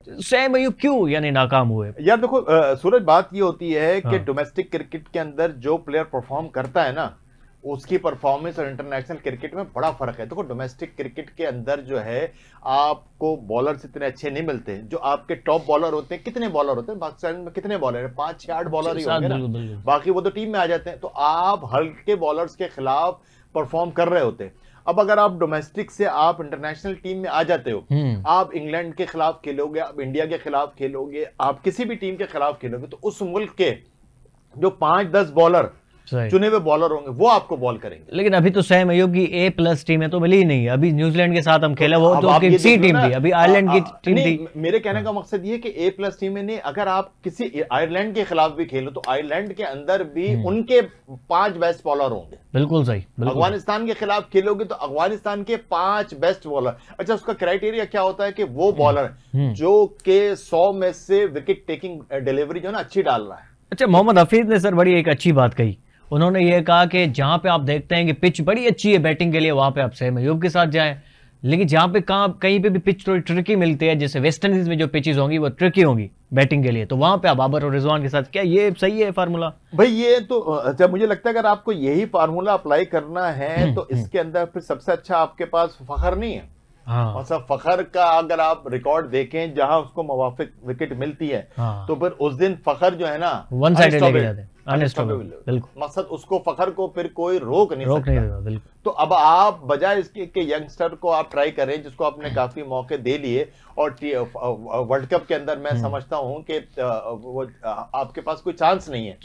Sam Ayub क्यों यानी नाकाम हुए? यार देखो सूरज, बात ये होती है कि डोमेस्टिक क्रिकेट के अंदर जो प्लेयर परफॉर्म करता है ना, उसकी परफॉर्मेंस और इंटरनेशनल क्रिकेट में बड़ा फर्क है। देखो डोमेस्टिक क्रिकेट के अंदर जो है आपको बॉलर्स इतने अच्छे नहीं मिलते। जो आपके टॉप बॉलर होते हैं, कितने बॉलर होते हैं पाकिस्तान में? कितने बॉलर है? 5-6-8 बॉलर ही होंगे ना, बाकी वो तो टीम में आ जाते हैं। तो आप हल्के बॉलर्स के खिलाफ परफॉर्म कर रहे होते हैं। अब अगर आप डोमेस्टिक से आप इंटरनेशनल टीम में आ जाते हो, आप इंग्लैंड के खिलाफ खेलोगे, आप इंडिया के खिलाफ खेलोगे, आप किसी भी टीम के खिलाफ खेलोगे, तो उस मुल्क के जो 5-10 बॉलर चुने हुए बॉलर होंगे वो आपको बॉल करेंगे। लेकिन अभी तो सैम अयूब की A+ टीम है तो मिली ही नहीं। अभी न्यूजीलैंड के साथ हम खेला, वो तो सी टीम थी, अभी आयरलैंड की टीम थी। मेरे कहने का मकसद ये कि A+ टीम में अगर आप किसी आयरलैंड के खिलाफ भी खेलो तो आयरलैंड के अंदर भी उनके 5 बेस्ट बॉलर होंगे। बिल्कुल सही। अफगानिस्तान के खिलाफ खेलोगे तो अफगानिस्तान के 5 बेस्ट बॉलर। अच्छा, उसका क्राइटेरिया क्या होता है कि वो बॉलर जो के 100 में से विकेट टेकिंग डिलीवरी जो है ना अच्छी डाल रहा है। अच्छा, मोहम्मद हफीज ने सर बड़ी एक अच्छी बात कही। उन्होंने ये कहा कि जहां पे आप देखते हैं कि पिच बड़ी अच्छी है बैटिंग के लिए, वहां पे आप सैम अयूब के साथ जाएं। लेकिन जहां पे कहीं पे भी पिच थोड़ी ट्रिकी मिलती है, जैसे वेस्ट इंडीज में जो पिचेस होंगी वो ट्रिकी होंगी बैटिंग के लिए, तो वहां पे आप बाबर और रिजवान के साथ, क्या ये सही है फार्मूला? भाई ये तो अच्छा, मुझे लगता है अगर आपको यही फार्मूला अप्लाई करना है तो इसके अंदर फिर सबसे अच्छा आपके पास फखर नहीं है। और सब फखर का अगर आप रिकॉर्ड देखें जहां उसको मुवाफिक विकेट मिलती है, तो फिर उस दिन फखर जो है ना वन साइडेड लेके जाते हैं। बिल्कुल, मकसद उसको फखर को फिर कोई रोक नहीं सकता। तो अब आप बजाय इसके कि यंगस्टर को आप ट्राई करें जिसको आपने काफी मौके दे लिए, और वर्ल्ड कप के अंदर मैं समझता हूं कि वो आपके पास कोई चांस नहीं है।